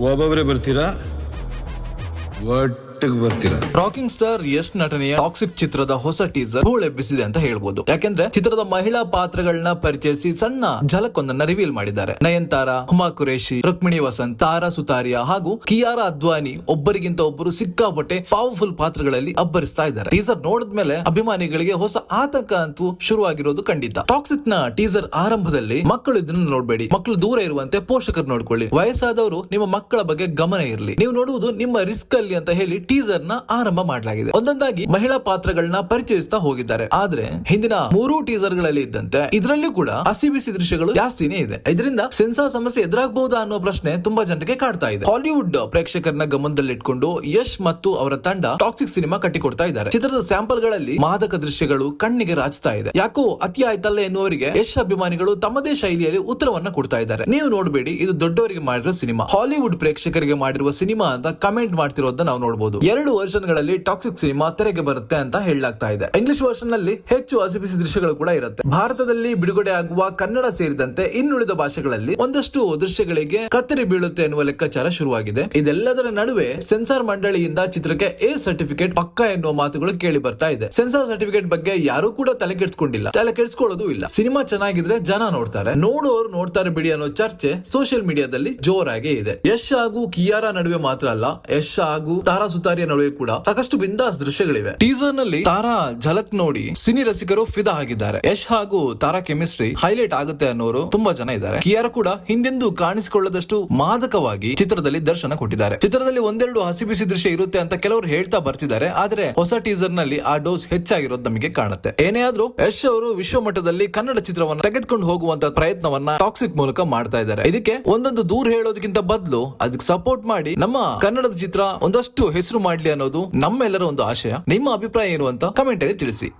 ಒಬ್ಬೊಬ್ಬರೇ ಬರ್ತೀರಾ ಒಟ್ಟಿಗೆ ಬರ್ತೀರಾ? ರಾಕಿಂಗ್ ಸ್ಟಾರ್ ಯಶ್ ನಟನೆಯ ಟಾಕ್ಸಿಕ್ ಚಿತ್ರದ ಹೊಸ ಟೀಸರ್ ಹೂಳೆಬ್ಬಿಸಿದೆ ಅಂತ ಹೇಳ್ಬೋದು. ಯಾಕೆಂದ್ರೆ ಚಿತ್ರದ ಮಹಿಳಾ ಪಾತ್ರಗಳನ್ನ ಪರಿಚಯಿಸಿ ಸಣ್ಣ ಝಲಕ್ ಒಂದನ್ನ ರಿವೀಲ್ ಮಾಡಿದ್ದಾರೆ. ನಯನ್ತಾರಾ, ಹುಮಾ ಕುರೇಶಿ, ರುಕ್ಮಿಣಿ ವಸಂತ್, ತಾರಾ ಸುತಾರಿಯಾ ಹಾಗೂ ಕಿಯಾರಾ ಅದ್ವಾನಿ ಒಬ್ಬರಿಗಿಂತ ಒಬ್ಬರು ಸಿಕ್ಕಾಪಟ್ಟೆ ಪವರ್ಫುಲ್ ಪಾತ್ರಗಳಲ್ಲಿ ಅಬ್ಬರಿಸ್ತಾ ಇದ್ದಾರೆ. ಟೀಸರ್ ನೋಡಿದ್ಮೇಲೆ ಅಭಿಮಾನಿಗಳಿಗೆ ಹೊಸ ಆತಂಕ ಅಂತೂ ಶುರುವಾಗಿರೋದು ಖಂಡಿತ. ಟಾಕ್ಸಿಕ್ ನ ಟೀಸರ್ ಆರಂಭದಲ್ಲಿ ಮಕ್ಕಳು ಇದನ್ನು ನೋಡಬೇಡಿ, ಮಕ್ಕಳು ದೂರ ಇರುವಂತೆ ಪೋಷಕರು ನೋಡ್ಕೊಳ್ಳಿ, ವಯಸ್ಸಾದವರು ನಿಮ್ಮ ಮಕ್ಕಳ ಬಗ್ಗೆ ಗಮನ ಇರಲಿ, ನೀವು ನೋಡುವುದು ನಿಮ್ಮ ರಿಸ್ಕ್ ಅಲ್ಲಿ ಅಂತ ಹೇಳಿ ಟೀಸರ್ ನ ಆರಂಭ ಮಾಡಲಾಗಿದೆ. ಒಂದೊಂದಾಗಿ ಮಹಿಳಾ ಪಾತ್ರಗಳನ್ನ ಪರಿಚಯಿಸ್ತಾ ಹೋಗಿದ್ದಾರೆ. ಆದ್ರೆ ಹಿಂದಿನ 3 ಟೀಸರ್ ಗಳಲ್ಲಿ ಇದ್ದಂತೆ ಇದರಲ್ಲೂ ಕೂಡ ಹಸಿ ಬಿಸಿ ದೃಶ್ಯಗಳು ಜಾಸ್ತಿನೇ ಇದೆ. ಇದರಿಂದ ಸೆನ್ಸಾರ್ ಸಮಸ್ಯೆ ಎದುರಾಗಬಹುದಾ ಅನ್ನೋ ಪ್ರಶ್ನೆ ತುಂಬಾ ಜನರಿಗೆ ಕಾಡ್ತಾ ಇದೆ. ಹಾಲಿವುಡ್ ಪ್ರೇಕ್ಷಕರನ್ನ ಗಮನದಲ್ಲಿಟ್ಕೊಂಡು ಯಶ್ ಮತ್ತು ಅವರ ತಂಡ ಟಾಕ್ಸಿಕ್ ಸಿನಿಮಾ ಕಟ್ಟಿಕೊಡ್ತಾ ಇದ್ದಾರೆ. ಚಿತ್ರದ ಸ್ಯಾಂಪಲ್ ಗಳಲ್ಲಿ ಮಾದಕ ದೃಶ್ಯಗಳು ಕಣ್ಣಿಗೆ ರಾಚ್ತಾ ಇದೆ. ಯಾಕೋ ಅತಿ ಆಯ್ತಲ್ಲ ಎನ್ನುವರಿಗೆ ಯಶ್ ಅಭಿಮಾನಿಗಳು ತಮ್ಮದೇ ಶೈಲಿಯಲ್ಲಿ ಉತ್ತರವನ್ನ ಕೊಡ್ತಾ ಇದ್ದಾರೆ. ನೀವು ನೋಡಬೇಡಿ, ಇದು ದೊಡ್ಡವರಿಗೆ ಮಾಡಿರೋ ಸಿನಿಮಾ, ಹಾಲಿವುಡ್ ಪ್ರೇಕ್ಷಕರಿಗೆ ಮಾಡಿರುವ ಸಿನಿಮಾ ಅಂತ ಕಮೆಂಟ್ ಮಾಡ್ತಿರೋದನ್ನ ನಾವು ನೋಡಬಹುದು. 2 ವರ್ಷನ್ ಗಳಲ್ಲಿ ಟಾಕ್ಸಿಕ್ ಸಿನಿಮಾ ತೆರೆಗೆ ಬರುತ್ತೆ ಅಂತ ಹೇಳಲಾಗ್ತಾ ಇದೆ. ಇಂಗ್ಲಿಷ್ ವರ್ಷನ್ ನಲ್ಲಿ ಹೆಚ್ಚು ಹಸಿಬಿಸಿ ದೃಶ್ಯಗಳು ಕೂಡ ಇರುತ್ತೆ. ಭಾರತದಲ್ಲಿ ಬಿಡುಗಡೆ ಆಗುವ ಕನ್ನಡ ಸೇರಿದಂತೆ ಇನ್ನುಳಿದ ಭಾಷೆಗಳಲ್ಲಿ ಒಂದಷ್ಟು ದೃಶ್ಯಗಳಿಗೆ ಕತ್ತರಿ ಬೀಳುತ್ತೆ ಎನ್ನುವ ಲೆಕ್ಕಾಚಾರ ಶುರುವಾಗಿದೆ. ಇದೆಲ್ಲದರ ನಡುವೆ ಸೆನ್ಸಾರ್ ಮಂಡಳಿಯಿಂದ ಚಿತ್ರಕ್ಕೆ ಎ ಸರ್ಟಿಫಿಕೇಟ್ ಪಕ್ಕಾ ಎನ್ನುವ ಮಾತುಗಳು ಕೇಳಿ ಬರ್ತಾ ಇದೆ. ಸೆನ್ಸಾರ್ ಸರ್ಟಿಫಿಕೇಟ್ ಬಗ್ಗೆ ಯಾರು ಕೂಡ ತಲೆ ಕೆಡಿಸ್ಕೊಂಡಿಲ್ಲ, ತಲೆ ಕೆಡಿಸ್ಕೊಳ್ಳೋದು ಇಲ್ಲ. ಸಿನಿಮಾ ಚೆನ್ನಾಗಿದ್ರೆ ಜನ ನೋಡ್ತಾರೆ, ನೋಡೋರು ನೋಡ್ತಾರೆ ಬಿಡಿ ಅನ್ನೋ ಚರ್ಚೆ ಸೋಷಿಯಲ್ ಮೀಡಿಯಾದಲ್ಲಿ ಜೋರಾಗಿ ಇದೆ. ಯಶ್ ಹಾಗೂ ಕಿಯಾರಾ ನಡುವೆ ಮಾತ್ರ ಅಲ್ಲ, ಯಶ್ ಹಾಗೂ ತಾರಾ ಸುತಾರಿಯಾ ನಡುವೆ ಕೂಡ ಸಾಕಷ್ಟು ಬಿಂದಾಸ್ ದೃಶ್ಯಗಳಿವೆ. ಟೀಸರ್ ನಲ್ಲಿ ತಾರಾ ಝಲಕ್ ನೋಡಿ ಸಿನಿ ರಸಿಕರು ಫಿದಾ ಆಗಿದ್ದಾರೆ. ಯಶ್ ಹಾಗೂ ತಾರಾ ಕೆಮಿಸ್ಟ್ರಿ ಹೈಲೈಟ್ ಆಗುತ್ತೆ ಅನ್ನೋರು ತುಂಬಾ ಜನ ಇದ್ದಾರೆ. ಕಿಯಾರಾ ಕೂಡ ಹಿಂದೆಂದೂ ಕಾಣಿಸಿಕೊಳ್ಳದಷ್ಟು ಮಾದಕವಾಗಿ ಚಿತ್ರದಲ್ಲಿ ದರ್ಶನ ಕೊಟ್ಟಿದ್ದಾರೆ. ಚಿತ್ರದಲ್ಲಿ ಒಂದೆರಡು ಹಸಿಬಿಸಿ ದೃಶ್ಯ ಇರುತ್ತೆ ಅಂತ ಕೆಲವರು ಹೇಳ್ತಾ ಬರ್ತಿದ್ದಾರೆ. ಆದ್ರೆ ಹೊಸ ಟೀಸರ್ ನಲ್ಲಿ ಆ ಡೋಸ್ ಹೆಚ್ಚಾಗಿರೋದು ನಮಗೆ ಕಾಣುತ್ತೆ. ಏನೇ ಆದ್ರೂ ಯಶ್ ಅವರು ವಿಶ್ವ ಮಟ್ಟದಲ್ಲಿ ಕನ್ನಡ ಚಿತ್ರವನ್ನ ತೆಗೆದುಕೊಂಡು ಹೋಗುವಂತ ಪ್ರಯತ್ನವನ್ನ ಟಾಕ್ಸಿಕ್ ಮೂಲಕ ಮಾಡ್ತಾ ಇದ್ದಾರೆ. ಇದಕ್ಕೆ ಒಂದೊಂದು ದೂರ ಹೇಳೋದಕ್ಕಿಂತ ಬದಲು ಅದಕ್ಕೆ ಸಪೋರ್ಟ್ ಮಾಡಿ ನಮ್ಮ ಕನ್ನಡದ ಚಿತ್ರ ಒಂದಷ್ಟು ಹೆಸರು ಮಾಡ್ಲಿ ಅನ್ನೋದು ನಮ್ಮೆಲ್ಲರ ಒಂದು ಆಶಯ. ನಿಮ್ಮ ಅಭಿಪ್ರಾಯ ಏನು ಅಂತ ಕಮೆಂಟ್ ಅಲ್ಲಿ ತಿಳಿಸಿ.